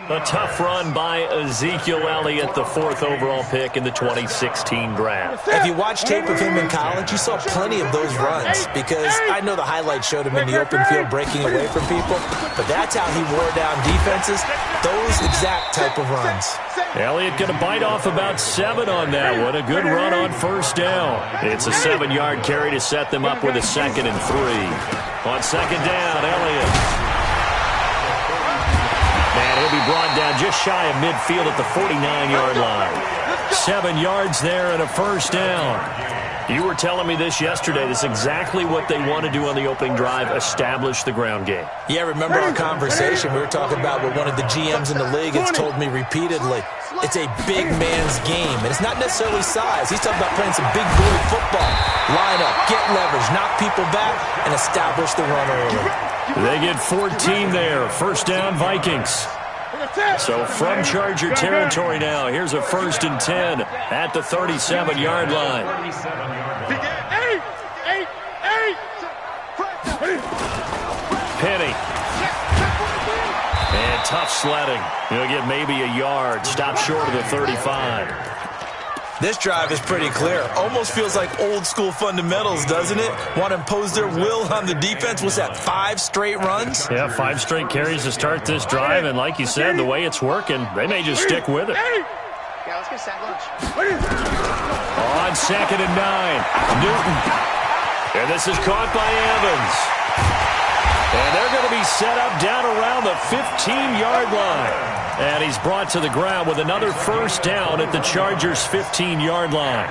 A tough run by Ezekiel Elliott, the 4th overall pick in the 2016 draft. If you watch tape of him in college, you saw plenty of those runs because I know the highlights showed him in the open field breaking away from people, but that's how he wore down defenses, those exact type of runs. Elliott going to bite off about 7 on that one. A good run on first down. It's a 7-yard carry to set them up with a 2nd and 3. On 2nd down, Elliott. And he'll be brought down just shy of midfield at the 49-yard line. 7 yards there and a first down. You were telling me this yesterday. This is exactly what they want to do on the opening drive, establish the ground game. Yeah, remember our conversation? We were talking about what one of the GMs in the league has told me repeatedly. It's a big man's game, and it's not necessarily size. He's talking about playing some big boy football. Line up, get leverage, knock people back, and establish the run early. They get 14 there. First down, Vikings. So from Charger territory now, here's a 1st and 10 at the 37-yard line. Penny. And tough sledding. He'll get maybe a yard. Stop short of the 35. This drive is pretty clear. Almost feels like old school fundamentals, doesn't it? Want to impose their will on the defense. Was that 5 straight runs? Yeah, 5 straight carries to start this drive. And like you said, the way it's working, they may just stick with it. Yeah, let's get sack lunch. On 2nd and 9, Newton. And this is caught by Evans. And they're going to be set up down around the 15-yard line. And he's brought to the ground with another first down at the Chargers' 15-yard line.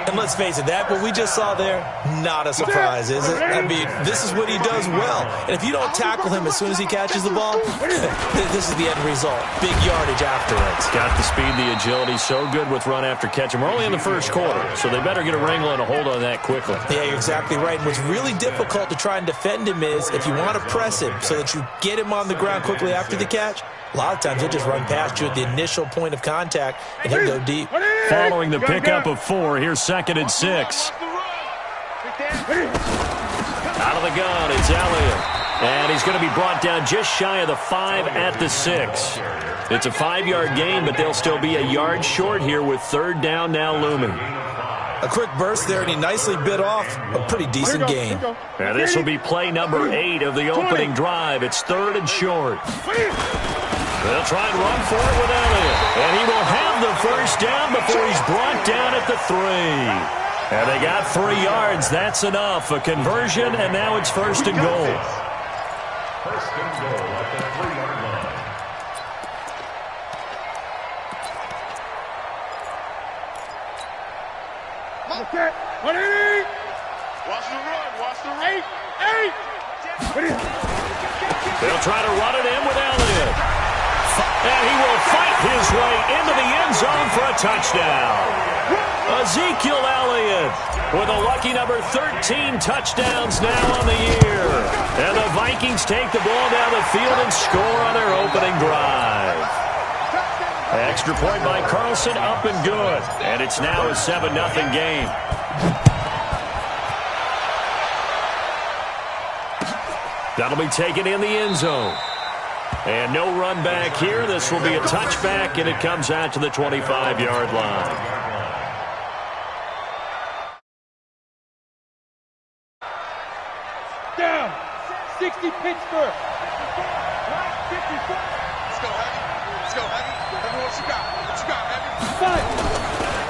And let's face it, that what we just saw there, not a surprise, is it? I mean, this is what he does well. And if you don't tackle him as soon as he catches the ball, this is the end result. Big yardage afterwards. Got the speed, the agility, so good with run after catch. And we're only in the first quarter, so they better get a wrangle and a hold on that quickly. Yeah, you're exactly right. And what's really difficult to try and defend him is if you want to press him so that you get him on the ground quickly after the catch, a lot of times he'll just run past you at the initial point of contact, and he'll go deep. Following the pickup of 4, here's 2nd and 6. Out of the gun, it's Elliott. And he's going to be brought down just shy of the 5 at the 6. It's a 5-yard gain, but they'll still be a yard short here with 3rd down now looming. A quick burst there, and he nicely bit off a pretty decent gain. Now this will be play number 8 of the opening drive. It's 3rd and short. They'll try and run for it with Elliott. And he will have the first down before he's brought down at the 3. And they got 3 yards. That's enough. A conversion, and now it's 1st and goal. First and goal at the 3-yard line. Okay, 180. Watch the run. Watch the run. 8. They'll try to run it in with Elliott. And he will fight his way into the end zone for a touchdown. Ezekiel Elliott with a lucky number 13 touchdowns now on the year. And the Vikings take the ball down the field and score on their opening drive. Extra point by Carlson, up and good. And it's now a 7-0 game. That'll be taken in the end zone. And no run back here. This will be a touchback, and it comes out to the 25-yard line. Down. 60 Pittsburgh. Let's go, Heavy. Let's go, Heavy. Heavy, what you got? What you got, Heavy?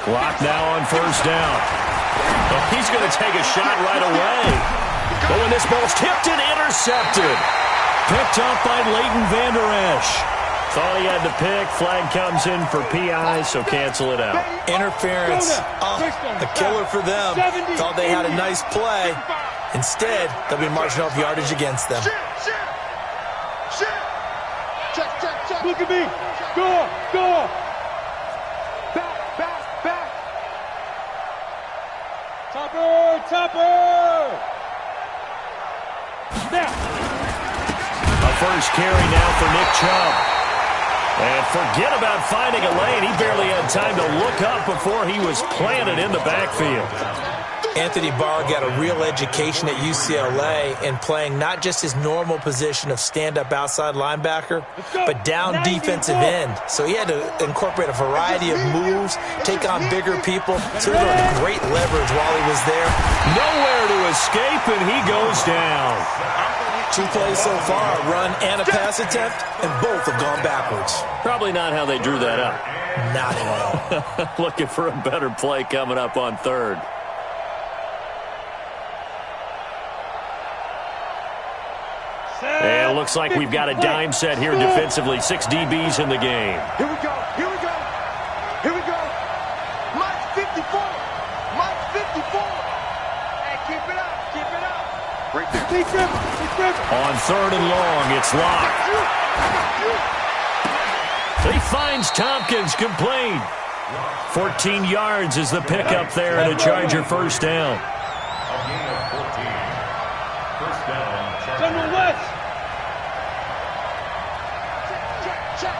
Clock now on first down. Well, he's going to take a shot right away. But when this ball's tipped and intercepted. Picked up by Leighton Vander Esch. Thought he had the pick. Flag comes in for PI, so cancel it out. Interference. A killer for them. Thought they had a nice play. Instead, they'll be marching off yardage against them. Check. Look at me. Go. Back. Topper. Now. A first carry now for Nick Chubb. And forget about finding a lane. He barely had time to look up before he was planted in the backfield. Anthony Barr got a real education at UCLA in playing not just his normal position of stand-up outside linebacker, but down defensive end. So he had to incorporate a variety of moves, take on bigger people. So he learned great leverage while he was there. Nowhere to escape, and he goes down. 2 plays so far, a run and a pass attempt, and both have gone backwards. Probably not how they drew that up. Not at all. Looking for a better play coming up on third. And it looks like we've got a dime set here defensively. 6 DBs in the game. Here we go. Here we go. Here we go. Mike 54. Mike 54. Hey, keep it up. Keep it up. Right there. Keep it. On third and long, it's locked. He finds Tompkins complete. 14 yards is the pickup there and a Charger first down. A gain of 14. First down, Chargers. West. Check.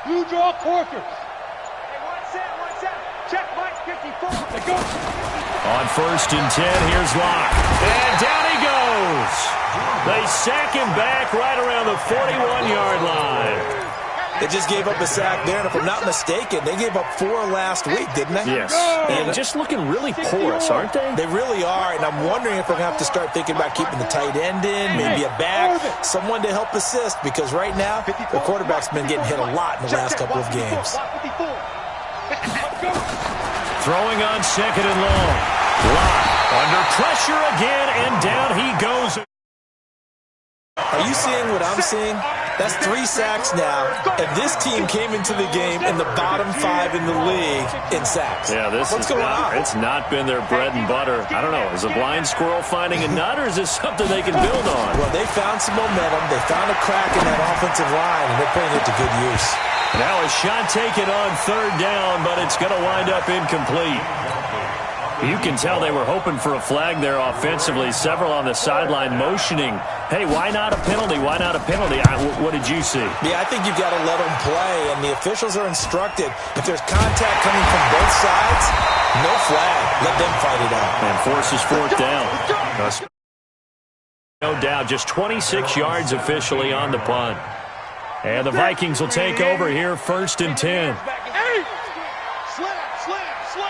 Blue draw Corkers. Hey, one set. Check Mike 54. Let's go. On first and 10, here's Locke. And down he goes. They sack him back right around the 41-yard line. They just gave up a sack there, and if I'm not mistaken, they gave up 4 last week, didn't they? Yes. And just looking really porous, aren't they? They really are, and I'm wondering if we're going to have to start thinking about keeping the tight end in, maybe a back, someone to help assist, because right now, the quarterback's been getting hit a lot in the last couple of games. Throwing on second and long. Locke under pressure again, and down he goes. Are you seeing what I'm seeing? That's 3 sacks now, and this team came into the game in the bottom 5 in the league in sacks. Yeah, What's going on? It's not been their bread and butter. I don't know. Is a blind squirrel finding a nut, or is this something they can build on? Well, they found some momentum. They found a crack in that offensive line, and they're putting it to good use. Now a shot taken on third down, but it's going to wind up incomplete. You can tell they were hoping for a flag there offensively. Several on the sideline motioning, hey, why not a penalty? Why not a penalty? What did you see? Yeah, I think you've got to let them play, and the officials are instructed. If there's contact coming from both sides, no flag. Let them fight it out. And forces fourth down. No doubt, just 26 yards officially on the punt. And the Vikings will take over here, first and 10.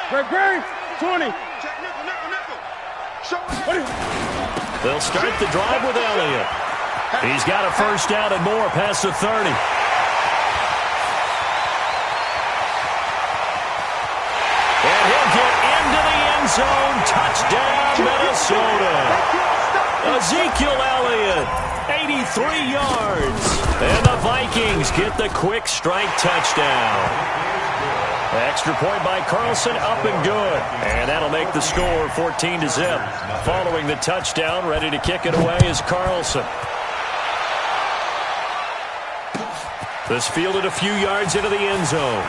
Greg, 20. They'll start the drive with Elliott. He's got a first down and more past the 30. And he'll get into the end zone. Touchdown, Minnesota. Ezekiel Elliott, 83 yards. And the Vikings get the quick strike touchdown. Extra point by Carlson, up and good. And that'll make the score 14-zip. Following the touchdown, ready to kick it away is Carlson. This fielded a few yards into the end zone.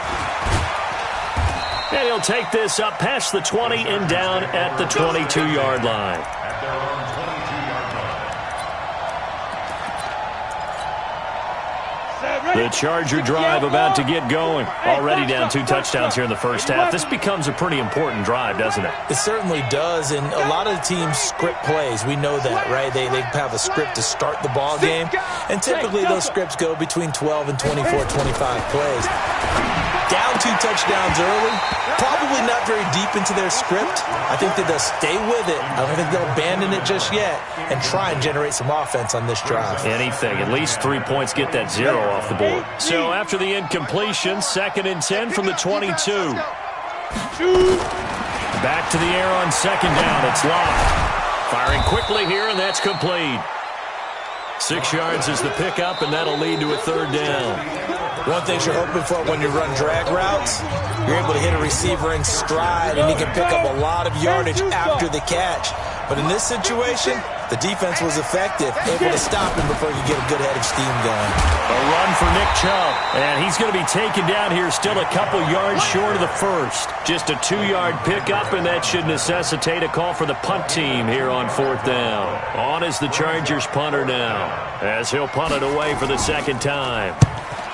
And he'll take this up past the 20 and down at the 22-yard line. At their own 22-yard line. The Charger drive about to get going. Already down 2 touchdowns here in the first half. This becomes a pretty important drive, doesn't it? It certainly does, and a lot of the teams script plays. We know that, right? They have a script to start the ball game, and typically those scripts go between 12 and 24, 25 plays. Down 2 touchdowns early, probably not very deep into their script. I think that they'll stay with it. I don't think they'll abandon it just yet and try and generate some offense on this drive. Anything. At least 3 points get that 0 off the board. So after the incompletion, second and 10 from the 22. Back to the air on second down. It's Locke. Firing quickly here, and that's complete. 6 yards is the pickup, and that'll lead to a third down. One thing you're hoping for when you run drag routes, you're able to hit a receiver in stride, and he can pick up a lot of yardage after the catch. But in this situation, the defense was effective, able to stop him before you get a good head of steam going. A run for Nick Chubb, and he's going to be taken down here still a couple yards short of the first. Just a 2-yard pickup, and that should necessitate a call for the punt team here on fourth down. On is the Chargers punter now, as he'll punt it away for the second time.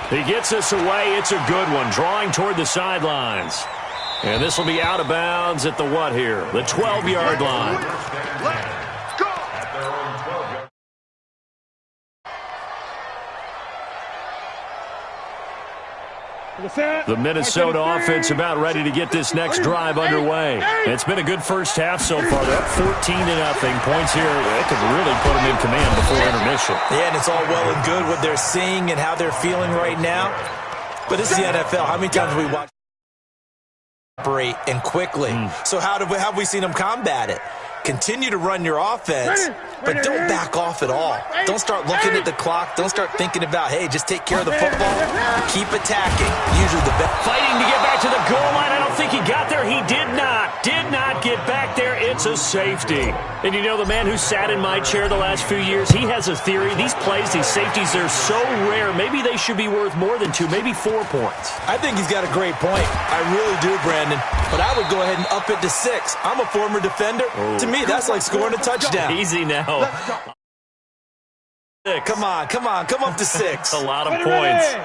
He gets us away. It's a good one, drawing toward the sidelines. And this will be out of bounds at the what here? The 12-yard line. Let's go. The Minnesota offense about ready to get this next drive underway. It's been a good first half so far. They're up 14-0. Points here, they could really put them in command before intermission. Yeah, and it's all well and good what they're seeing and how they're feeling right now. But this is the NFL. How many times have we watched operate and quickly? So how have we seen them combat it? Continue to run your offense, but don't back off at all. Don't start looking at the clock. Don't start thinking about, hey, just take care of the football. Keep attacking. Usually the best. Fighting to get back to the goal line. I don't think he got there. He did not get back there. It's a safety. And you know, the man who sat in my chair the last few years, he has a theory. These plays, these safeties, they're so rare. Maybe they should be worth more than 2, maybe 4 points. I think he's got a great point. I really do, Brandon. But I would go ahead and up it to 6. I'm a former defender. To me, that's like scoring a touchdown. Easy now. Come on, come up to 6. A lot of points.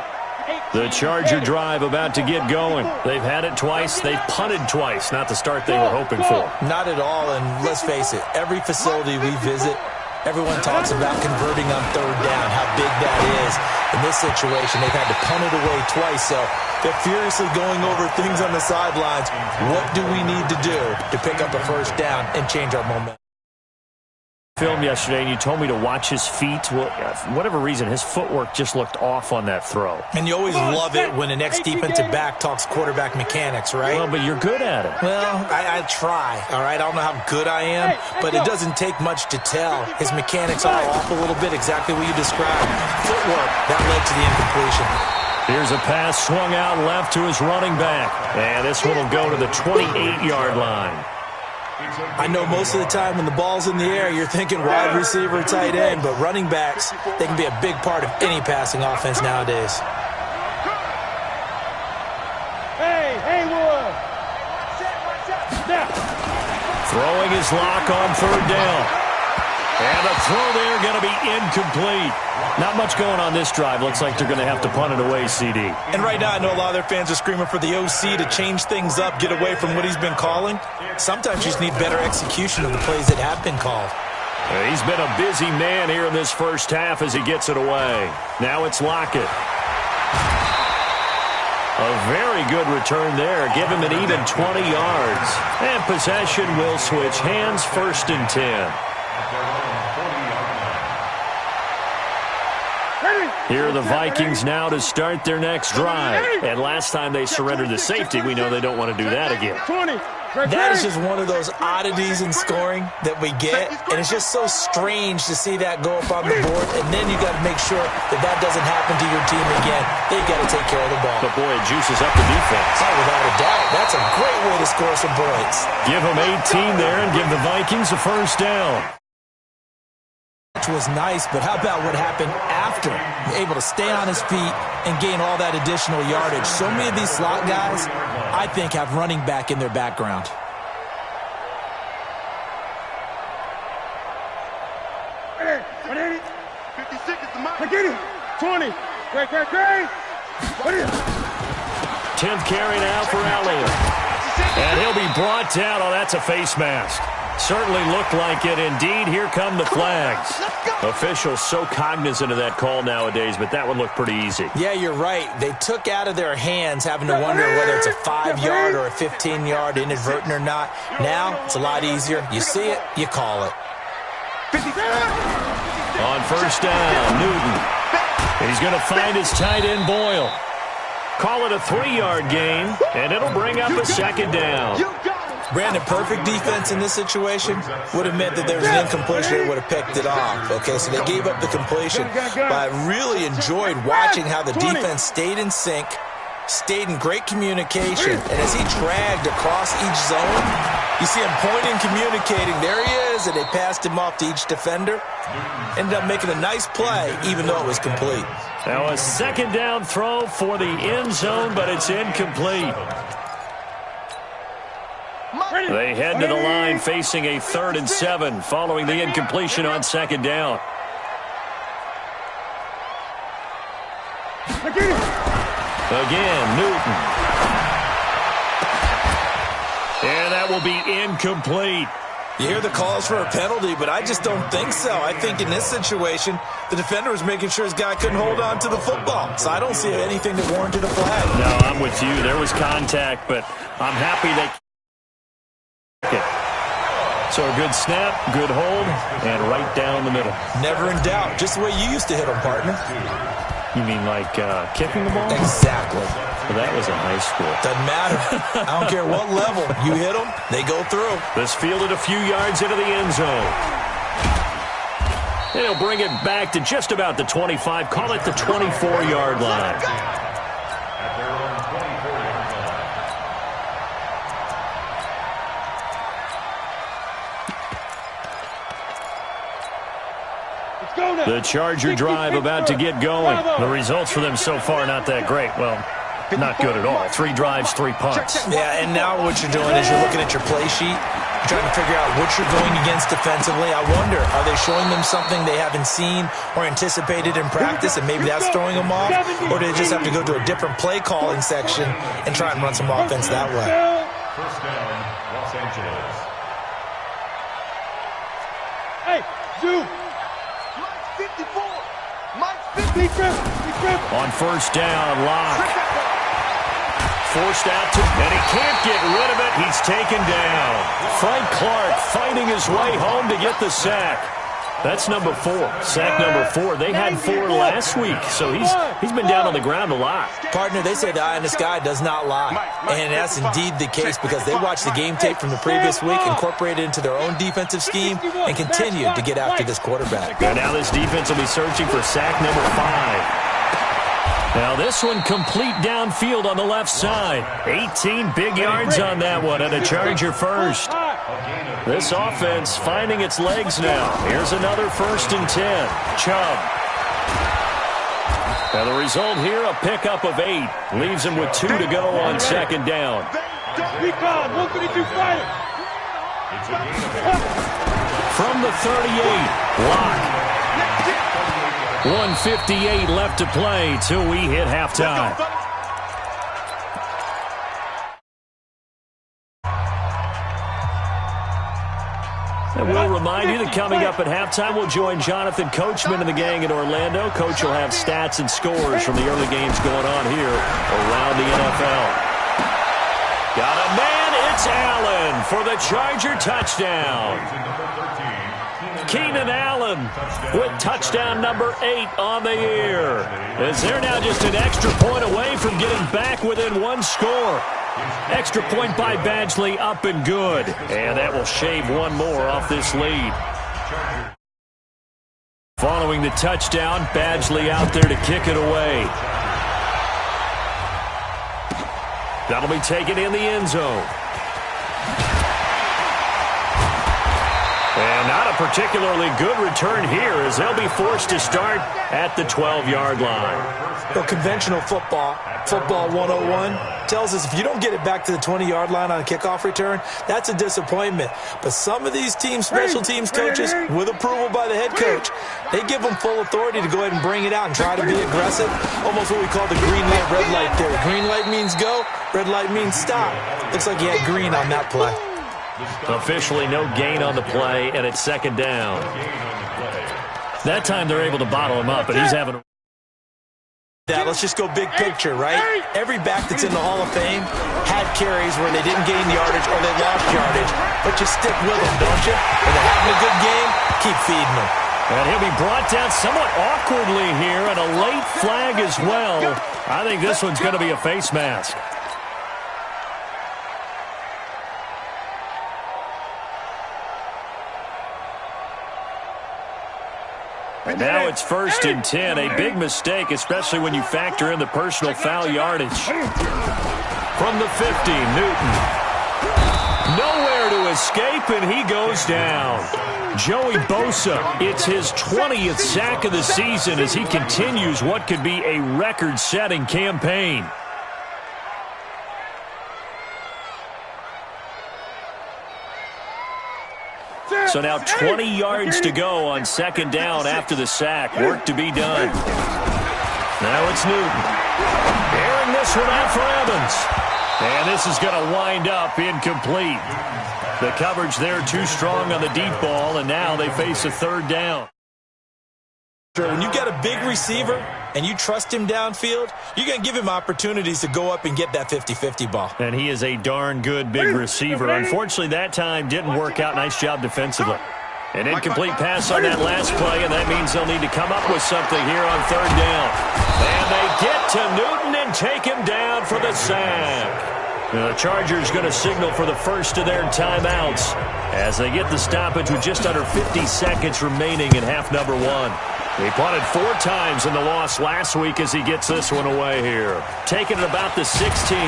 The Charger drive about to get going. They've had it twice. They've punted twice. Not the start they were hoping for. Not at all, and let's face it, every facility we visit, everyone talks about converting on 3rd down, how big that is. In this situation, they've had to punt it away twice, so they're furiously going over things on the sidelines. What do we need to do to pick up a 1st down and change our momentum? Film yesterday, and you told me to watch his feet. Well, for whatever reason, his footwork just looked off on that throw. And you always love it when an ex-defensive back talks quarterback mechanics, right? Well, but you're good at it. Well, I try, all right? I don't know how good I am, but it doesn't take much to tell. His mechanics are off a little bit, exactly what you described. Footwork, that led to the incompletion. Here's a pass swung out left to his running back. And this one will go to the 28-yard line. I know most of the time when the ball's in the air, you're thinking wide receiver, tight end, but running backs, they can be a big part of any passing offense nowadays. Hey, Wood. Throwing his lock on 3rd down. And the throw there going to be incomplete. Not much going on this drive. Looks like they're going to have to punt it away, CD. And right now I know a lot of their fans are screaming for the OC to change things up, get away from what he's been calling. Sometimes you just need better execution of the plays that have been called. He's been a busy man here in this first half as he gets it away. Now it's Lockett. A very good return there. Give him an even 20 yards. And possession will switch hands, 1st and 10. Here are the Vikings now to start their next drive. And last time they surrendered the safety, we know they don't want to do that again. That is just one of those oddities in scoring that we get, and it's just so strange to see that go up on the board, and then you got to make sure that doesn't happen to your team again. They've got to take care of the ball. But, boy, it juices up the defense. Oh, without a doubt. That's a great way to score some points. Give them 18 there and give the Vikings a 1st down. Was nice, but how about what happened after? Able to stay on his feet and gain all that additional yardage. So many of these slot guys, I think, have running back in their background. Hey, 56 is the mark. Get it. 20. Great. What is it? 10th carry now for Elliott. And he'll be brought down. Oh, that's a face mask. Certainly looked like it. Indeed, here come the flags. Officials so cognizant of that call nowadays, but that one looked pretty easy. Yeah, you're right. They took out of their hands having to wonder whether it's a 5-yard or a 15-yard inadvertent or not. Now, it's a lot easier. You see it, you call it. On 1st down, Newton. He's going to find his tight end, Boyle. Call it a 3-yard gain, and it'll bring up a 2nd down. Brandon, perfect defense in this situation would have meant that there was an incompletion. They would have picked it off. Okay, so they gave up the completion. But I really enjoyed watching how the defense stayed in sync, stayed in great communication. And as he dragged across each zone, you see him pointing, communicating. There he is, and they passed him off to each defender. Ended up making a nice play, even though it was complete. Now a 2nd down throw for the end zone, but it's incomplete. They head to the line facing a 3rd and 7 following the incompletion on 2nd down. Again, Newton. And that will be incomplete. You hear the calls for a penalty, but I just don't think so. I think in this situation, the defender was making sure his guy couldn't hold on to the football. So I don't see anything that warranted a flag. No, I'm with you. There was contact, but I'm happy they kicked it. So a good snap, good hold, and right down the middle. Never in doubt. Just the way you used to hit them, partner. You mean like kicking the ball? Exactly. Well, that was in high school. Doesn't matter. I don't care what level. You hit them, they go through. This fielded a few yards into the end zone. And he'll bring it back to just about the 25. Call it the 24-yard line. The Charger drive about to get going. The results for them so far not that great. Well, not good at all. 3 drives, 3 punts. Yeah, and now what you're doing is you're looking at your play sheet. You're trying to figure out what you're going against defensively. I wonder, are they showing them something they haven't seen or anticipated in practice, and maybe that's throwing them off? Or do they just have to go to a different play calling section and try and run some offense that way? First down, Los Angeles. Hey, Zoo! Mike 54! Mike 54! On first down, Locke. Forced out to, and he can't get rid of it. He's taken down. Frank Clark fighting his way home to get the sack. That's number 4. Sack number 4. They had 4 last week, so he's been down on the ground a lot. Partner, they say the eye in the sky does not lie. And that's indeed the case because they watched the game tape from the previous week, incorporated it into their own defensive scheme, and continued to get after this quarterback. And now this defense will be searching for sack number 5. Now this one complete downfield on the left side. 18 big yards on that one, and a Charger first. This offense finding its legs now. Here's another 1st and 10. Chubb. Now the result here, a pickup of 8. Leaves him with 2 to go on 2nd down. Recon, 132 fire! From the 38, Locke. 1:58 left to play till we hit halftime. And we'll remind you that coming up at halftime, we'll join Jonathan Coachman and the gang in Orlando. Coach will have stats and scores from the early games going on here around the NFL. Got a man, it's Allen for the Charger touchdown. Keenan Allen with touchdown number 8 on the year. As they're now just an extra point away from getting back within 1 score. Extra point by Badgley up and good. And that will shave 1 more off this lead. Following the touchdown, Badgley out there to kick it away. That'll be taken in the end zone. And not a particularly good return here as they'll be forced to start at the 12-yard line. Well, conventional football 101, tells us if you don't get it back to the 20-yard line on a kickoff return, that's a disappointment. But some of these teams, special teams coaches, with approval by the head coach, they give them full authority to go ahead and bring it out and try to be aggressive. Almost what we call the green light, red light theory. Green light means go, red light means stop. Looks like he had green on that play. Officially no gain on the play, and it's 2nd down. That time they're able to bottle him up, but he's having a... Let's just go big picture, right? Every back that's in the Hall of Fame had carries where they didn't gain yardage or they lost yardage, but you stick with them, don't you? When they're having a good game, keep feeding them. And he'll be brought down somewhat awkwardly here, and a late flag as well. I think this one's going to be a face mask. Now it's 1st and 10, a big mistake, especially when you factor in the personal foul yardage. From the 50, Newton. Nowhere to escape, and he goes down. Joey Bosa, it's his 20th sack of the season as he continues what could be a record-setting campaign. So now 20 yards to go on 2nd down after the sack. Work to be done. Now it's Newton. Airing this one out for Evans. And this is going to wind up incomplete. The coverage there too strong on the deep ball, and now they face a third down. When you got a big receiver and you trust him downfield, you're going to give him opportunities to go up and get that 50-50 ball. And he is a darn good big receiver. Unfortunately, that time didn't work out. Nice job defensively. An incomplete pass on that last play, and that means they'll need to come up with something here on third down. And they get to Newton and take him down for the sack. The Chargers going to signal for the first of their timeouts as they get the stoppage with just under 50 seconds remaining in half number one. He punted 4 times in the loss last week as he gets this one away here. Taking it about the 16.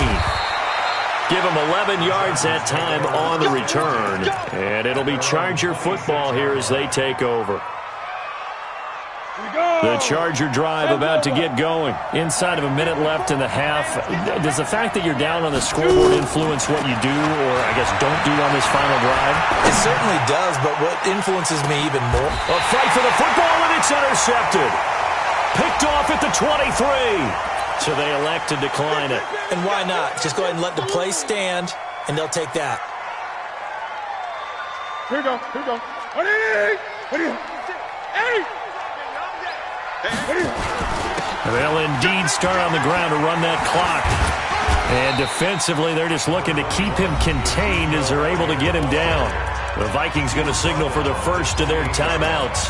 Give him 11 yards that time on the return. And it'll be Charger football here as they take over. The Charger drive about to get going. Inside of a minute left in the half. Does the fact that you're down on the scoreboard influence what you do, or I guess don't do on this final drive? It certainly does, but what influences me even more? A fight for the football, and it's intercepted. Picked off at the 23. So they elect to decline it. And why not? Just go ahead and let the play stand, and they'll take that. Here we go. Here we go. What do you? Hey! They'll indeed start on the ground to run that clock. And defensively, they're just looking to keep him contained as they're able to get him down. The Vikings going to signal for the first of their timeouts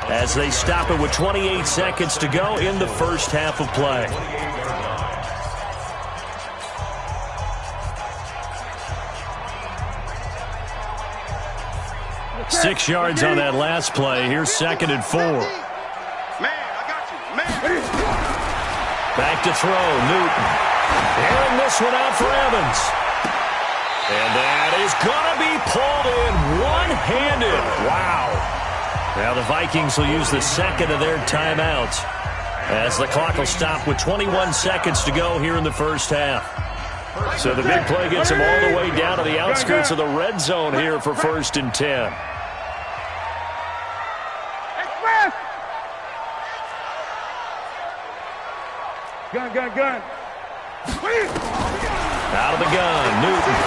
as they stop it with 28 seconds to go in the first half of play. Six yards on that last play. Here's 2nd and 4. Back to throw, Newton. And this one out for Evans. And that is going to be pulled in one-handed. Wow. Now the Vikings will use the second of their timeouts as the clock will stop with 21 seconds to go here in the first half. So the big play gets them all the way down to the outskirts of the red zone here for 1st and 10. Gun. Out of the gun, Newton.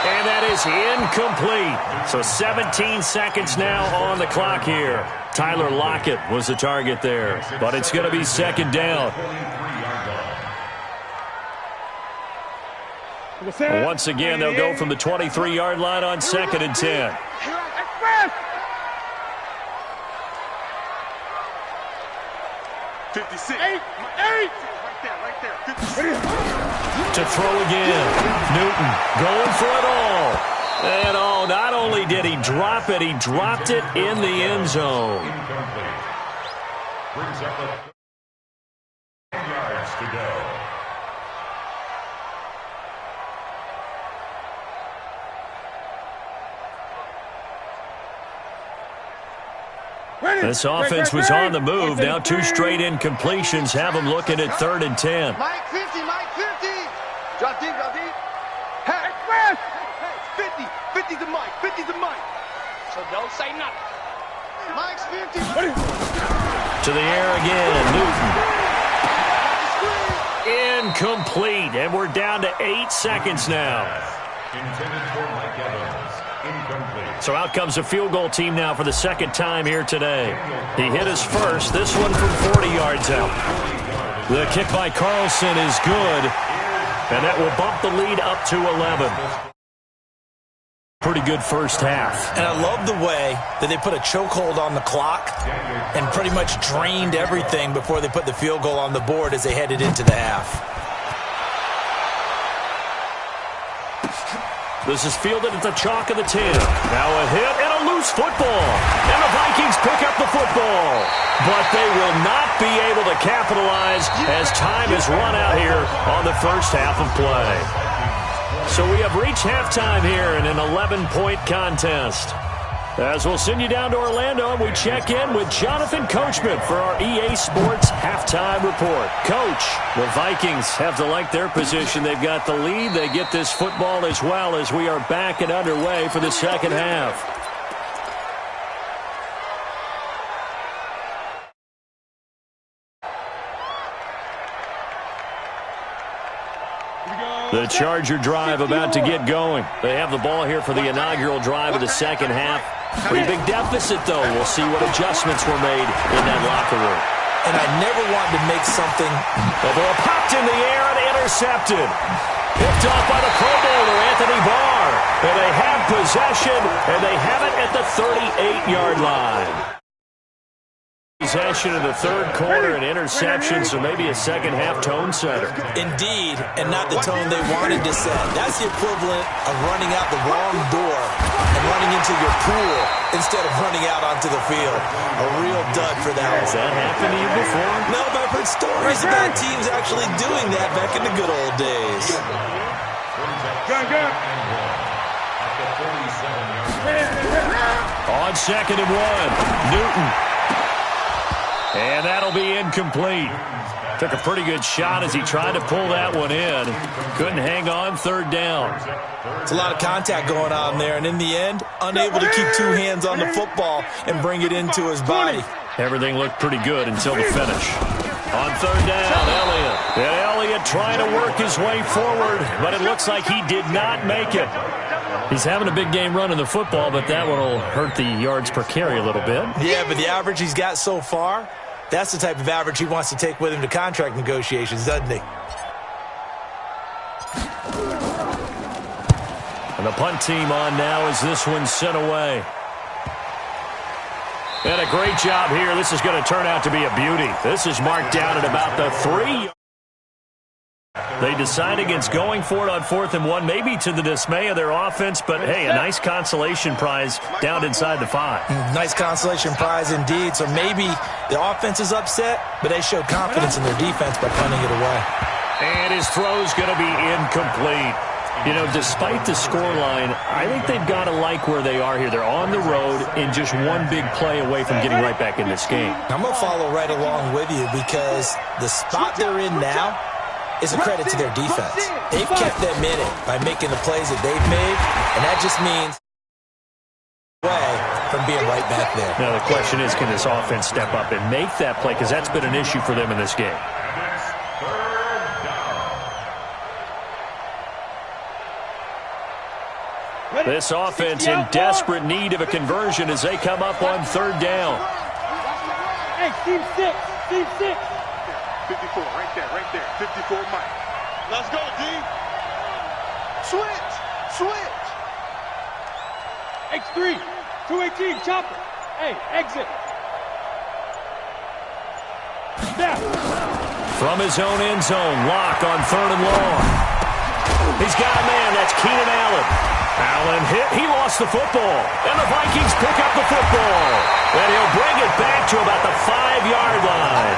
And that is incomplete. So 17 seconds now on the clock here. Tyler Lockett was the target there, but it's going to be 2nd down. Once again, they'll go from the 23-yard line on 2nd and 10. To throw again. Newton going for it all. And not only did he drop it, he dropped it in the end zone. Brings up 10 yards to go. This offense was on the move. Now 2 straight incompletions have them looking at 3rd and 10. Mike 50. Drop deep. Hey, 50. 50 to Mike. 50 to Mike. So don't say nothing. Mike's 50. To the air again, Newton. Incomplete, and we're down to 8 seconds now. Intended for Mike Evans. Incomplete. So out comes a field goal team now for the 2nd time here today. He hit his first, this one from 40 yards out. The kick by Carlson is good, and that will bump the lead up to 11. Pretty good first half. And I love the way that they put a chokehold on the clock and pretty much drained everything before they put the field goal on the board as they headed into the half. This is fielded at the chalk of the 10. Now a hit and a loose football. And the Vikings pick up the football. But they will not be able to capitalize as time is run out here on the first half of play. So we have reached halftime here in an 11-point contest. As we'll send you down to Orlando, and we check in with Jonathan Coachman for our EA Sports Halftime Report. Coach, the Vikings have to like their position. They've got the lead. They get this football as well as we are back and underway for the second half. The Charger drive about to get going. They have the ball here for the inaugural drive of the second half. Pretty big deficit, though. We'll see what adjustments were made in that locker room. And I never wanted to make something. The ball popped in the air and intercepted. Picked off by the Pro Bowler, Anthony Barr. And they have possession, and they have it at the 38-yard line. Possession in the third quarter and interception, so maybe a second-half tone setter. Indeed, and not the tone they wanted to set. That's the equivalent of running out the wrong door and running into your pool instead of running out onto the field. A real dud for that one. Has that happened to you before? No, but I've heard stories about teams actually doing that back in the good old days. On 2nd and 1, Newton. And that'll be incomplete. Took a pretty good shot as he tried to pull that one in. Couldn't hang on, 3rd down. It's a lot of contact going on there, and in the end, unable to keep 2 hands on the football and bring it into his body. Everything looked pretty good until the finish. On 3rd down, Elliott. And Elliott trying to work his way forward, but it looks like he did not make it. He's having a big game running the football, but that one will hurt the yards per carry a little bit. Yeah, but the average he's got so far, that's the type of average he wants to take with him to contract negotiations, doesn't he? And the punt team on now as this one's sent away. And a great job here. This is going to turn out to be a beauty. This is marked down at about the 3. They decide against going for it on 4th and 1, maybe to the dismay of their offense, but hey, a nice consolation prize down inside the 5. Nice consolation prize indeed. So maybe the offense is upset, but they showed confidence in their defense by punting it away. And his throw's going to be incomplete. You know, despite the scoreline, I think they've got to like where they are here. They're on the road and just one big play away from getting right back in this game. I'm going to follow right along with you because the spot they're in now is a credit to their defense. They've kept them in it by making the plays that they've made, and that just means away from being right back there. Now the question is, can this offense step up and make that play? Because that's been an issue for them in this game. This offense in desperate need of a conversion as they come up on 3rd down. Hey, team 6, team 6. 54, right there, 54 Mike. Let's go, D. Switch. X3, 218, chopper. Hey, exit. Snap. From his own end zone, Lock on 3rd and long. He's got a man, that's Keenan Allen. Allen hit, he lost the football, and the Vikings pick up the football. And he'll bring it back to about the 5-yard line.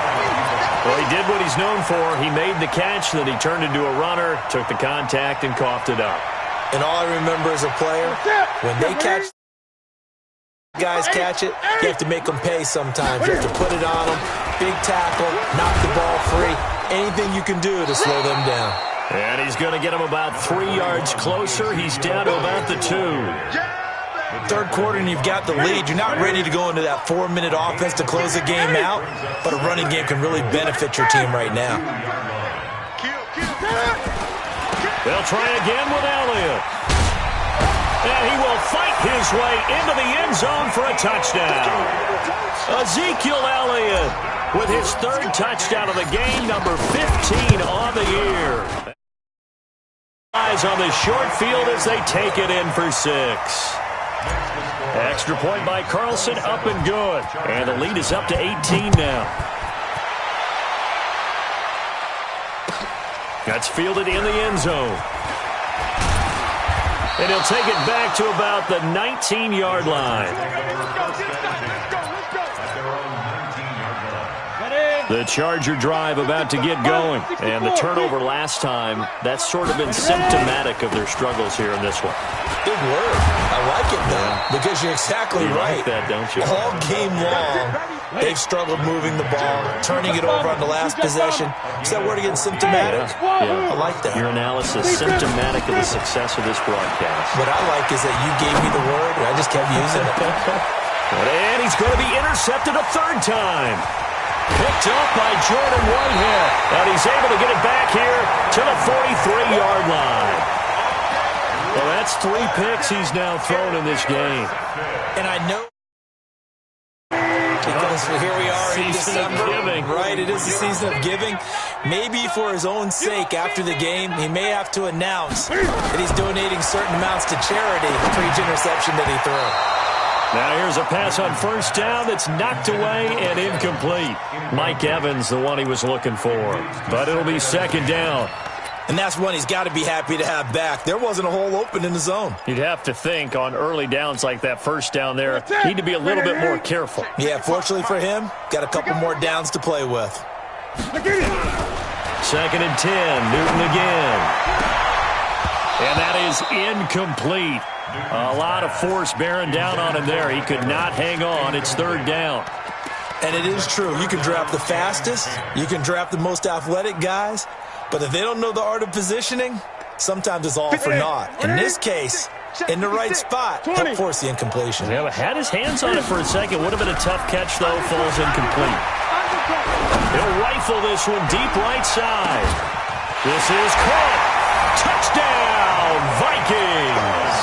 Well, he did what he's known for. He made the catch, then he turned into a runner, took the contact, and coughed it up. And all I remember as a player, when they catch, guys catch it, you have to make them pay sometimes. You have to put it on them, big tackle, knock the ball free, anything you can do to slow them down. And he's going to get him about 3 yards closer. He's down to about the 2. 3rd quarter and you've got the lead. You're not ready to go into that 4-minute offense to close the game out, but a running game can really benefit your team right now. They'll try again with Elliott. And he will fight his way into the end zone for a touchdown. Ezekiel Elliott with his 3rd touchdown of the game, number 15 on the year. Eyes on the short field as they take it in for 6. Extra point by Carlson, up and good. And the lead is up to 18 now. That's fielded in the end zone. And he'll take it back to about the 19-yard line. The Charger drive about to get going. And the turnover last time, that's sort of been symptomatic of their struggles here in this one. Good word. I like it, though, because you're exactly right. Like that, don't you? All game long, they've struggled moving the ball, turning it over on the last possession. Is that word again, symptomatic? Yeah. I like that. Your analysis, symptomatic of the success of this broadcast. What I like is that you gave me the word, and I just kept using it. And he's going to be intercepted a 3rd time. Picked up by Jordan Whitehead. And he's able to get it back here to the 43-yard line. Well, that's 3 picks he's now thrown in this game. And I know because here we are in December, right? It is the season of giving. Maybe for his own sake, after the game, he may have to announce that he's donating certain amounts to charity for each interception that he threw. Now here's a pass on first down that's knocked away and incomplete. Mike Evans, the one he was looking for. But it'll be second down. And that's one he's got to be happy to have back. There wasn't a hole open in the zone. You'd have to think on early downs like that first down there, need to be a little bit more careful. Yeah, fortunately for him, got a couple more downs to play with. Second and 10, Newton again. And that is incomplete. A lot of force bearing down on him there. He could not hang on. It's third down. And it is true. You can draft the fastest. You can draft the most athletic guys. But if they don't know the art of positioning, sometimes it's all for naught. In this case, in the right spot, help force the incompletion. Yeah, had his hands on it for a second. Would have been a tough catch, though. Falls incomplete. He'll rifle this one deep right side. This is caught. Touchdown, Vikings.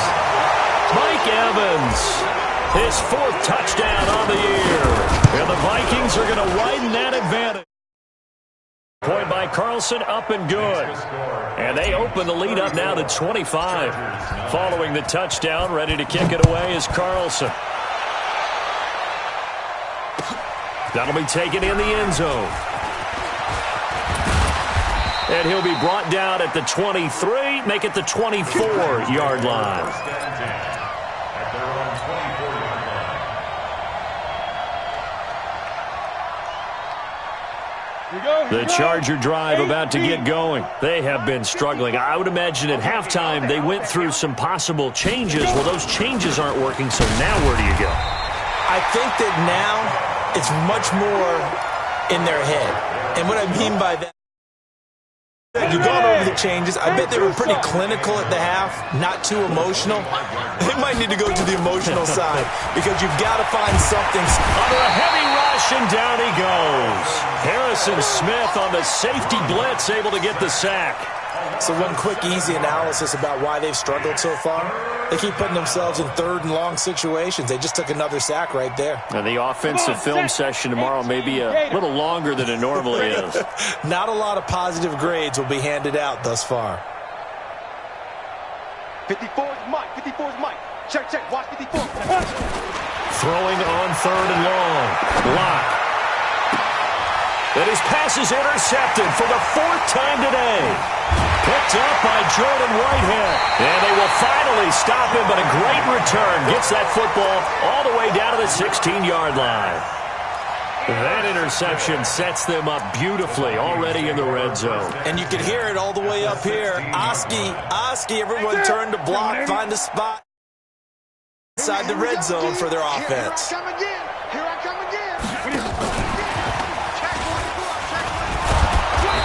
Mike Evans, his 4th touchdown on the year. And the Vikings are going to widen that advantage. Point by Carlson, up and good. And they open the lead up now to 25. Following the touchdown, ready to kick it away is Carlson. That'll be taken in the end zone. And he'll be brought down at the 23, make it the 24-yard line. The Charger drive about to get going. They have been struggling. I would imagine at halftime they went through some possible changes. Well, those changes aren't working, so now where do you go? I think that now it's much more in their head. And what I mean by that, you've gone over the changes. I bet they were pretty clinical at the half, not too emotional. They might need to go to the emotional side because you've got to find something. Under a heavy rush, and down he goes. Harrison Smith on the safety blitz, able to get the sack. So one quick, easy analysis about why they've struggled so far. They keep putting themselves in third and long situations. They just took another sack right there. And the offensive film session tomorrow may be a little longer than it normally is. Not a lot of positive grades will be handed out thus far. 54's Mike. 54's Mike. Check, check. Watch 54. Throwing on third and long. Block. And his pass is intercepted for the 4th time today. Picked up by Jordan Whitehead. And they will finally stop him, but a great return. Gets that football all the way down to the 16-yard line. That interception sets them up beautifully already in the red zone. And you can hear it all the way up here. Oski, everyone turn to block, find a spot inside the red zone for their offense. Here I come again.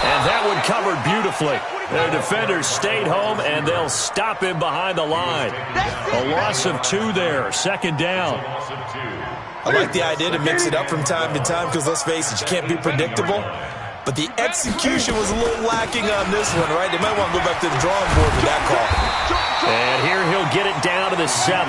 And that one covered beautifully. Their defenders stayed home, and they'll stop him behind the line. A loss of 2 there, second down. I like the idea to mix it up from time to time because, let's face it, you can't be predictable. But the execution was a little lacking on this one, right? They might want to go back to the drawing board with that call. And here he'll get it down to the 7.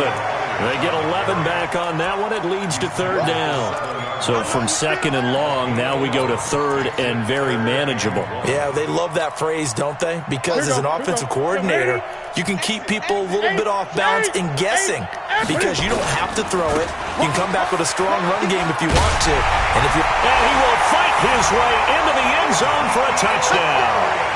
They get 11 back on that one. It leads to third down. So from second and long, now we go to third and very manageable. Yeah, they love that phrase, don't they? Because as an offensive coordinator, you can keep people a little bit off balance and guessing because you don't have to throw it. You can come back with a strong run game if you want to. And he will fight his way into the end zone for a touchdown.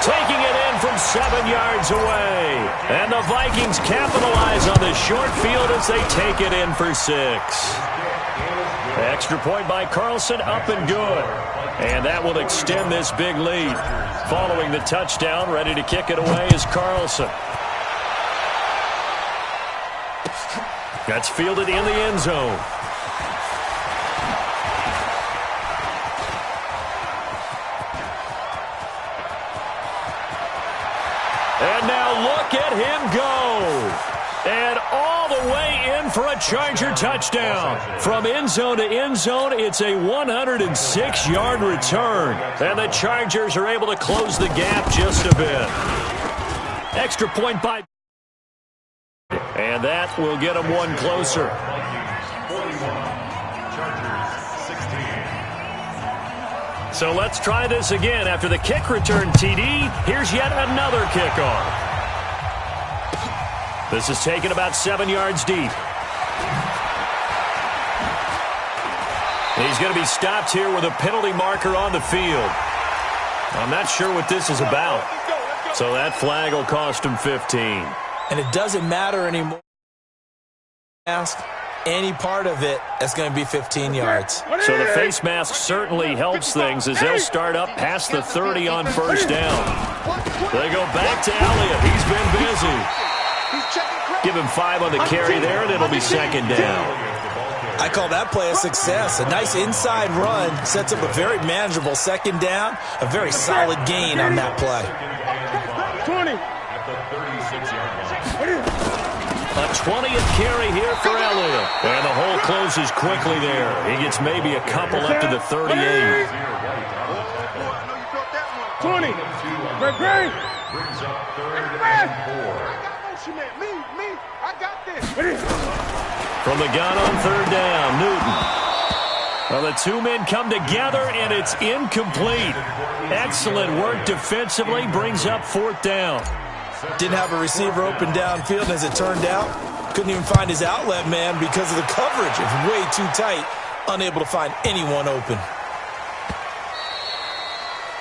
Taking it in from 7 yards away. And the Vikings capitalize on the short field as they take it in for 6. Extra point by Carlson, up and good. And that will extend this big lead. Following the touchdown, ready to kick it away is Carlson. That's fielded in the end zone. And now look at him go. And all the way in for a Charger touchdown. From end zone to end zone, it's a 106-yard return. And the Chargers are able to close the gap just a bit. Extra point by... And that will get them one closer. So let's try this again. After the kick return TD, here's yet another kickoff. This is taken about 7 yards deep. He's going to be stopped here with a penalty marker on the field. I'm not sure what this is about. So that flag will cost him 15. And it doesn't matter anymore. Any part of it, that's going to be 15 yards. So the face mask certainly helps things as they'll start up past the 30 on first down. They go back to Elliott. He's been busy. Give him 5 on the carry there, and it'll be second down. I call that play a success. A nice inside run sets up a very manageable second down. A very solid gain on that play. 20. A 20th carry here for Elliott. And the hole closes quickly there. He gets maybe a couple up to the 38. 20. Great. Brings up third and 4. I got this. From the gun on third down, Newton. Well, the two men come together, and it's incomplete. Excellent work defensively, brings up fourth down. Didn't have a receiver open downfield, and as it turned out, couldn't even find his outlet man because of the coverage. It's way too tight, unable to find anyone open.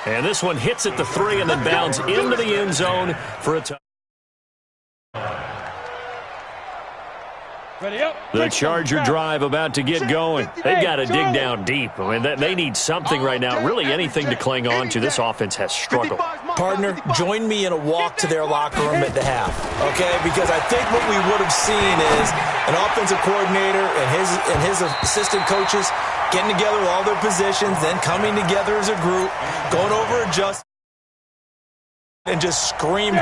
And this one hits at the 3 and then bounds into the end zone for a touchdown. The Charger drive about to get going. They've got to dig down deep. I mean, they need something right now, really anything to cling on to. This offense has struggled. Partner, join me in a walk to their locker room at the half, okay? Because I think what we would have seen is an offensive coordinator and his assistant coaches getting together with all their positions, then coming together as a group, going over adjustments, and just screaming,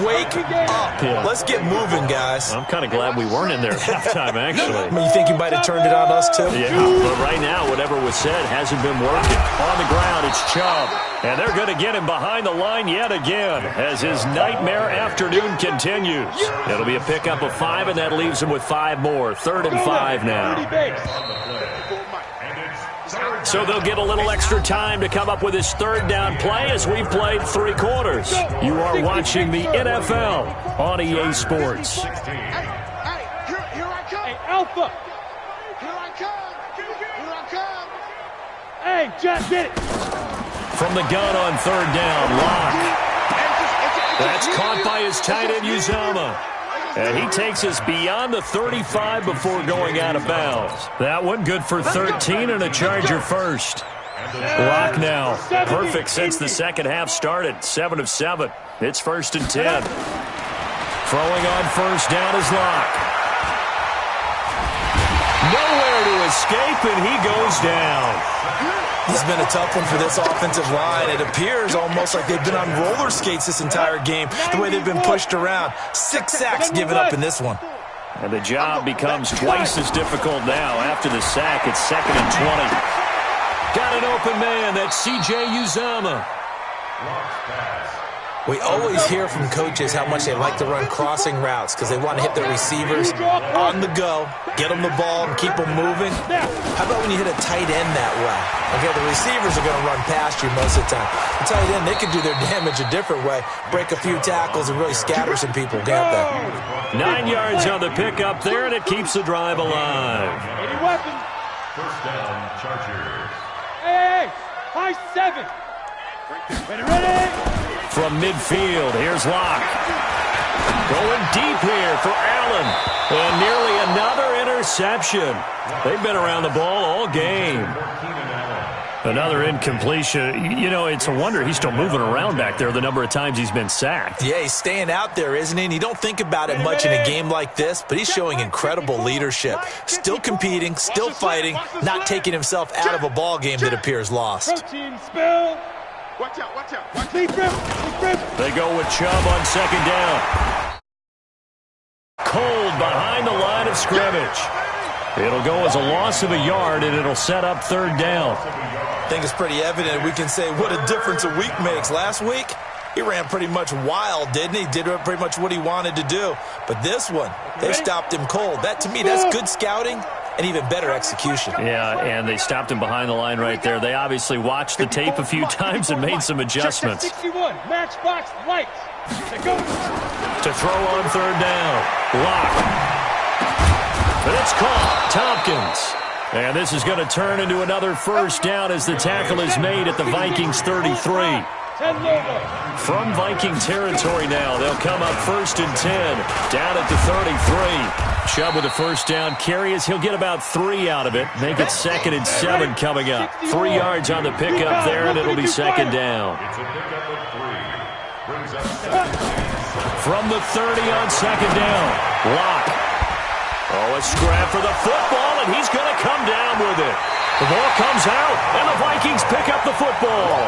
wake up. Yeah. Let's get moving, guys. I'm kind of glad we weren't in there at halftime, actually. I mean, you think you might have turned it on us, too? Yeah, but right now, whatever was said hasn't been working. On the ground, it's Chubb. And they're going to get him behind the line yet again as his nightmare afternoon continues. It'll be a pickup of 5, and that leaves him with 5 more. 3rd and 5 now. So they'll get a little extra time to come up with his third down play as we've played 3 quarters. You are watching the NFL on EA Sports. Here I come. Hey, Alpha. Here I come. Hey, just did it. From the gun on third down, Locke. That's caught by his tight end, Uzomah. And he takes us beyond the 35 before going out of bounds. That one good for 13 and a Charger first. Locke now. Perfect since the second half started. 7 of 7. It's 1st and 10. Throwing on first down is Locke. Nowhere to escape, and he goes down. This has been a tough one for this offensive line. It appears almost like they've been on roller skates this entire game, the way they've been pushed around. 6 sacks given up in this one. And the job becomes twice as difficult now. After the sack, it's 2nd and 20. Got an open man. That's C.J. Uzomah. We always hear from coaches how much they like to run crossing routes because they want to hit their receivers on the go, get them the ball, and keep them moving. How about when you hit a tight end that way? Okay, the receivers are going to run past you most of the time. The tight end, they can do their damage a different way, break a few tackles and really scatter some people, can't they? 9 yards on the pickup there, and it keeps the drive alive. First down, Chargers. Hey, high 7. Ready? From midfield, here's Locke. Going deep here for Allen. And nearly another interception. They've been around the ball all game. Another incompletion. You know, it's a wonder he's still moving around back there the number of times he's been sacked. Yeah, he's staying out there, isn't he? And you don't think about it much in a game like this, but he's showing incredible leadership. Still competing, still fighting, not taking himself out of a ball game that appears lost. Watch out. They go with Chubb on second down. cold behind the line of scrimmage. It'll go as a loss of a yard, and it'll set up third down. I think it's pretty evident. We can say what a difference a week makes. Last week, he ran pretty much wild, didn't he? Did pretty much what he wanted to do. But this one, they stopped him cold. That, to me, that's good scouting and even better execution. Yeah, and they stopped him behind the line right there. They obviously watched the tape a few times and made some adjustments. Check 61, matchbox lights. To throw on third down. Lock. And it's caught. Tompkins. And this is going to turn into another first down as the tackle is made at the Vikings 33. From Viking territory now, they'll come up 1st and 10, down at the 33. Chubb with a first down carry as he'll get about 3 out of it. Make it 2nd and 7 coming up. 3 yards on the pickup there, and it'll be 2nd down. From the 30 on 2nd down, Lock. Oh, a scrap for the football, and he's going to come down with it. The ball comes out, and the Vikings pick up the football.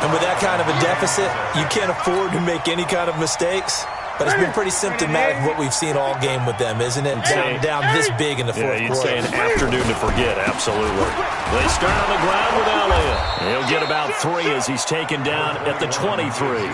And with that kind of a deficit, you can't afford to make any kind of mistakes. But it's been pretty symptomatic of what we've seen all game with them, isn't it? Down this big in the fourth quarter. You'd say an afternoon to forget, absolutely. They start on the ground with Elliott. He'll get about 3 as he's taken down at the 23.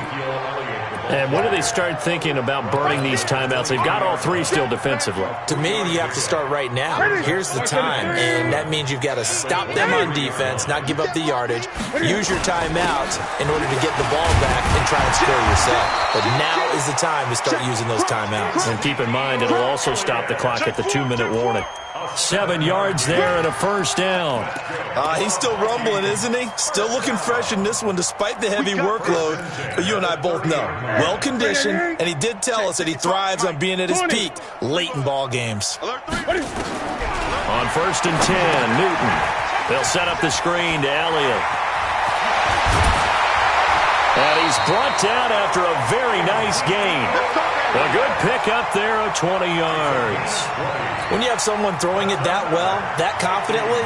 And when do they start thinking about burning these timeouts? They've got all 3 still defensively. To me, you have to start right now. Here's the time, and that means you've got to stop them on defense, not give up the yardage, use your timeouts in order to get the ball back and try and score yourself. But now is the time to start using those timeouts. And keep in mind, it'll also stop the clock at the 2-minute warning. 7 yards there and a first down. He's still rumbling, isn't he? Still looking fresh in this one despite the heavy workload. But you and I both know, well-conditioned, and he did tell us that he thrives on being at his peak late in ball games. On 1st and 10, Newton. They'll set up the screen to Elliott. And he's brought down after a very nice gain. A good pick up there of 20 yards. When you have someone throwing it that well, that confidently,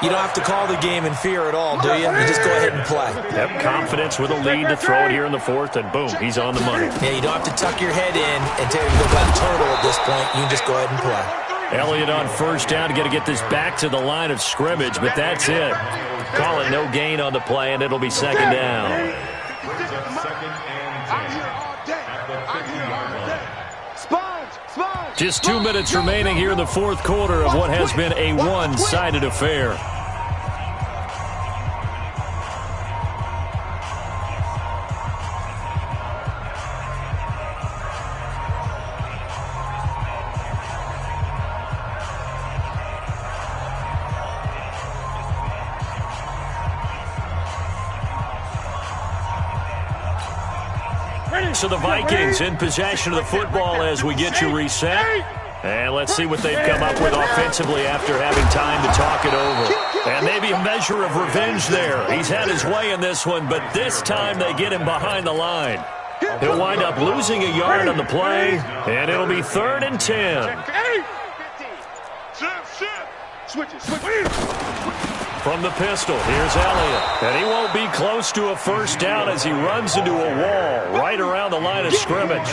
you don't have to call the game in fear at all, do you? You just go ahead and play. Yep, confidence with a lead to throw it here in the 4th, and boom, he's on the money. Yeah, you don't have to tuck your head in and tell you to go back total at this point. You can just go ahead and play. Elliott on first down, got to get this back to the line of scrimmage, but that's it. Call it no gain on the play, and it'll be 2nd down. Just 2 minutes remaining here in the 4th quarter of what has been a one-sided affair. So the Vikings in possession of the football as we get you reset. And let's see what they've come up with offensively after having time to talk it over. And maybe a measure of revenge there. He's had his way in this one, but this time they get him behind the line. He'll wind up losing a yard on the play, and it'll be 3rd and 10. From the pistol, here's Elliott. And he won't be close to a first down as he runs into a wall right around the line of scrimmage.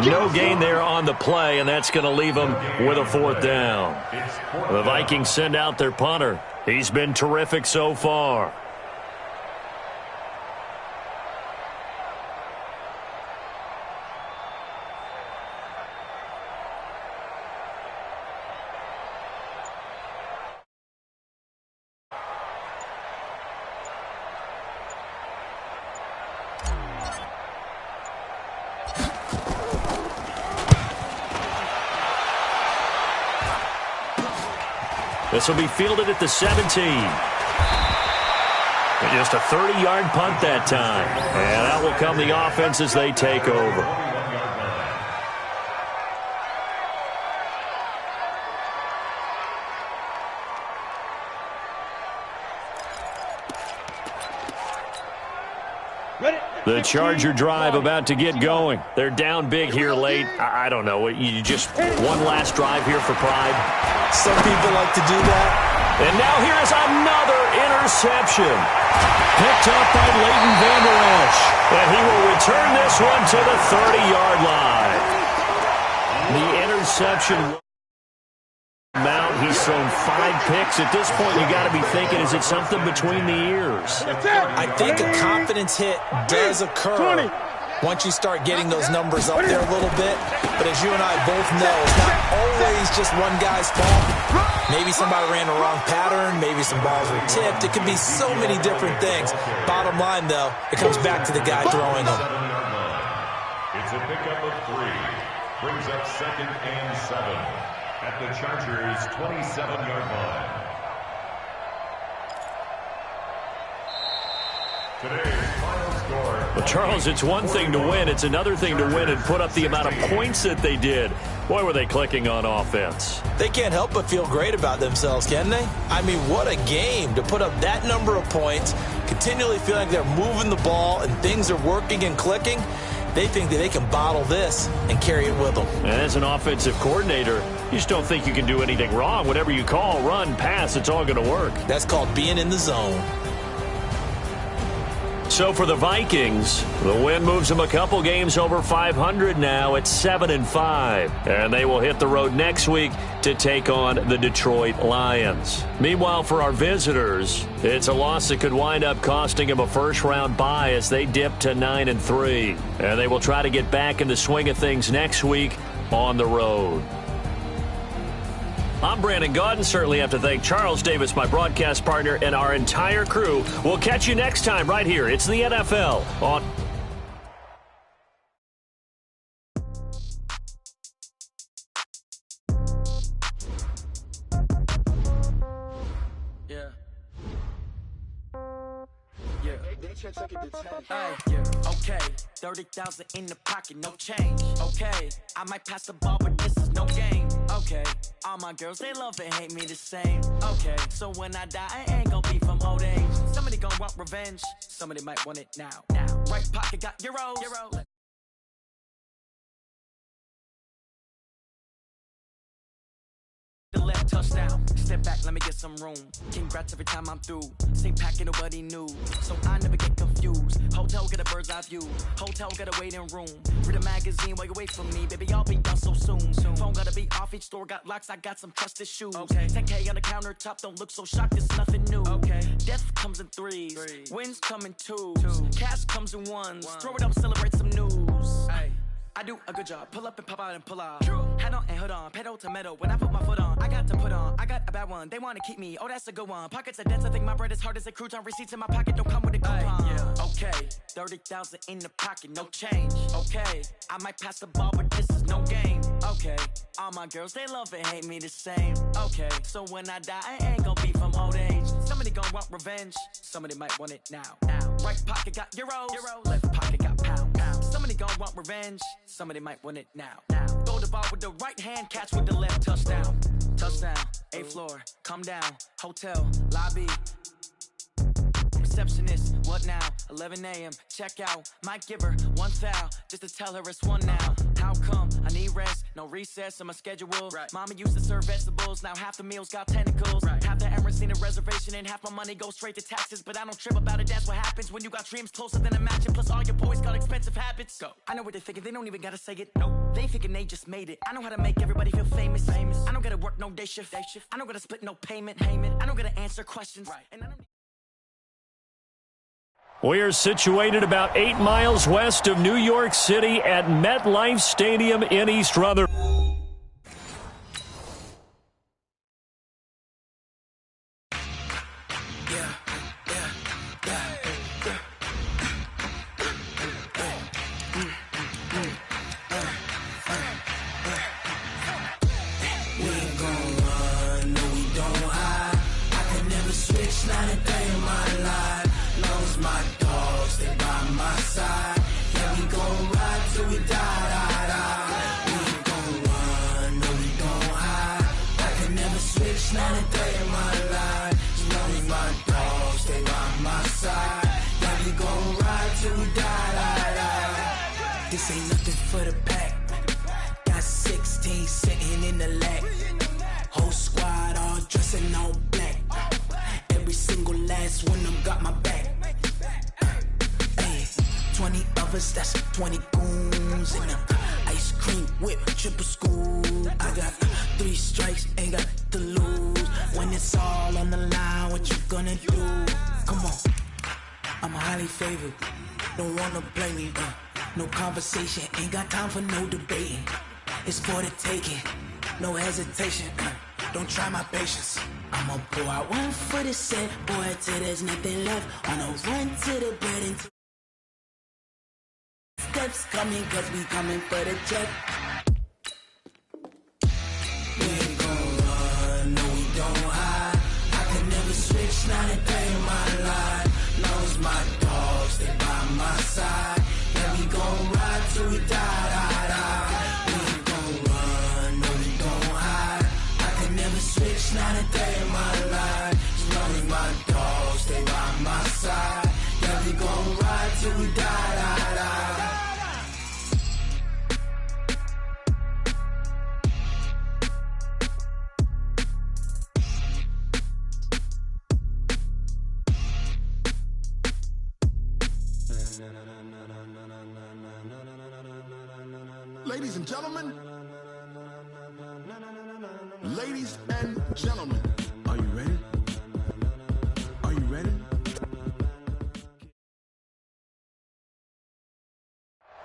No gain there on the play, and that's going to leave him with a 4th down. The Vikings send out their punter. He's been terrific so far. This will be fielded at the 17. Just a 30-yard punt that time. And out will come the offense as they take over. The Charger drive about to get going. They're down big here late. I don't know. You just one last drive here for pride. Some people like to do that. And now here is another interception. Picked up by Leighton Vander Esch. And he will return this one to the 30-yard line. The interception interception amount. He's thrown 5 picks. At this point, you got to be thinking, is it something between the ears? I think a confidence hit does occur once you start getting those numbers up there a little bit. But as you and I both know, it's not always just one guy's fault. Maybe somebody ran the wrong pattern. Maybe some balls were tipped. It could be so many different things. Bottom line, though, it comes back to the guy throwing them. It's a pickup of 3. Brings up 2nd and 7 at the Chargers' 27-yard line. Today's final score. Well, Charles, it's one thing to win. It's another thing to win and put up the amount of points that they did. Boy, were they clicking on offense. They can't help but feel great about themselves, can they? I mean, what a game to put up that number of points, continually feeling like they're moving the ball and things are working and clicking. They think that they can bottle this and carry it with them. And as an offensive coordinator, you just don't think you can do anything wrong. Whatever you call, run, pass, it's all going to work. That's called being in the zone. So for the Vikings, the win moves them a couple games over 500 now at 7-5. And they will hit the road next week to take on the Detroit Lions. Meanwhile, for our visitors, it's a loss that could wind up costing them a first-round bye as they dip to 9-3. And they will try to get back in the swing of things next week on the road. I'm Brandon Gaudin. Certainly have to thank Charles Davis, my broadcast partner, and our entire crew. We'll catch you next time right here. It's the NFL on... Okay, 30,000 in the pocket, no change. Okay, I might pass the ball, but this is no game. Okay, all my girls, they love and hate me the same. Okay, so when I die, I ain't gonna be from old age. Somebody gonna want revenge, somebody might want it now. Right pocket got euros. The left touchdown. Step back, let me get some room. Congrats every time I'm through. Same packet, nobody knew. So I never get confused. Hotel, get a bird's eye view. Hotel, get a waiting room. Read a magazine while you wait for me. Baby, I'll be done so soon. Phone gotta be off, each store got locks. I got some trusted shoes. Okay. 10K on the countertop, don't look so shocked, it's nothing new. Okay. Death comes in threes. Wins come in twos. Cash comes in ones. Throw it up, celebrate some news. Ay. I do a good job. Pull up and pop out and pull out. Head on and hood on. Pedal to metal. When I put my foot on, I got to put on. I got a bad one. They want to keep me. Oh, that's a good one. Pockets are dense. I think my bread is hard as a crouton. Receipts in my pocket don't come with a coupon. Okay. 30,000 in the pocket. No change. Okay. I might pass the ball, but this is no game. Okay. All my girls, they love and hate me the same. Okay. So when I die, I ain't gonna be from old age. Somebody gonna want revenge. Somebody might want it now. Right pocket got euros. Left pocket got pounds. Somebody gonna want revenge. Somebody might win it now. Throw the ball with the right hand, catch with the left. Touchdown. Touchdown. 8th floor. Come down. Hotel. Lobby. Receptionist. What now? 11 a.m. Check out. Might give her one foul just to tell her it's one now. How come? I need rest. No recess in my schedule. Right. Mama used to serve vegetables. Now half the meals got tentacles. Right. Half the Emirates need a reservation and half my money goes straight to taxes. But I don't trip about it. That's what happens when you got dreams closer than a match. And plus all your boys got expensive habits. Go. I know what they're thinking. They don't even gotta say it. Nope. They thinking they just made it. I know how to make everybody feel famous. I don't gotta work no day shift. I don't gotta split no payment. I don't gotta answer questions. Right. And I don't... We are situated about 8 miles west of New York City at MetLife Stadium in East Rutherford. This ain't nothing for the pack. Got 16 sitting in the lap. Whole squad all dressing all black. Every single last one of them got my back. Ay, 20 of lovers, that's 20 goons. And ice cream whip, triple scoop. I got 3 strikes, ain't got to lose. When it's all on the line, what you gonna do? Come on, I'm highly favored. Don't wanna play me, no conversation, ain't got time for no debating. It's for the taking, no hesitation. Don't try my patience. I'ma pour out one for the set, boy, till there's nothing left. On a run to the bread and steps coming, cause we coming for the check. We ain't gon' run, no we don't hide. I can never switch, not a day in my life. Long as my dogs stay by my side. Yeah, we gon' ride till we die, die, die. We ain't gon' run, no we don't hide. I can never switch, not a day in my life. As long as my dogs stay by my side. Yeah, we gon' ride till we die, die, die. Ladies and gentlemen, ladies and gentlemen, are you ready? Are you ready?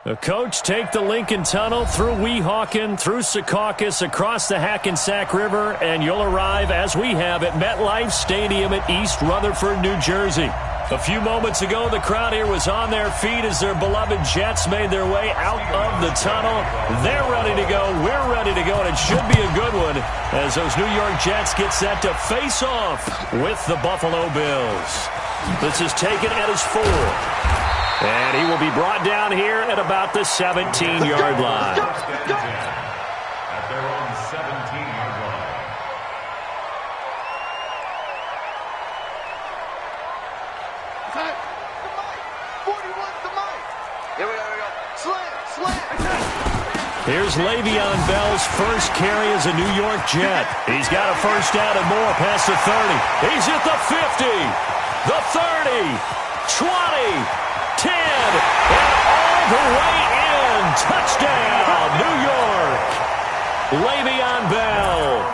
The coach take the Lincoln Tunnel through Weehawken, through Secaucus, across the Hackensack River, and you'll arrive, as we have, at MetLife Stadium at East Rutherford, New Jersey. A few moments ago, the crowd here was on their feet as their beloved Jets made their way out of the tunnel. They're ready to go. We're ready to go, and it should be a good one as those New York Jets get set to face off with the Buffalo Bills. This is taken at his 4. And he will be brought down here at about the 17-yard line. At their own 17-yard line. Cut. The mic. 41's the mic. Here we go. Slam, slam. Here's Le'Veon Bell's first carry as a New York Jet. He's got a first down and more past the 30. He's at the 50, the 30, 20, 10, and all the way in. Touchdown, New York. Le'Veon Bell,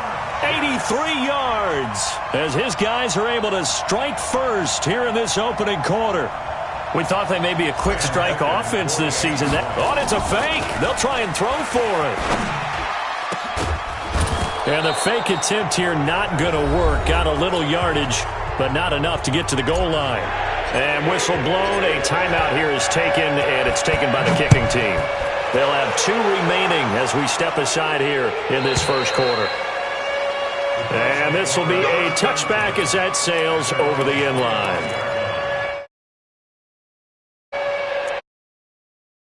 83 yards, as his guys are able to strike first here in this opening quarter. We thought they may be a quick strike offense this season. It's a fake. They'll try and throw for it. And the fake attempt here not going to work. Got a little yardage, but not enough to get to the goal line. And whistle blown. A timeout here is taken, and it's taken by the kicking team. They'll have 2 remaining as we step aside here in this first quarter. And this will be a touchback as that sails over the end line.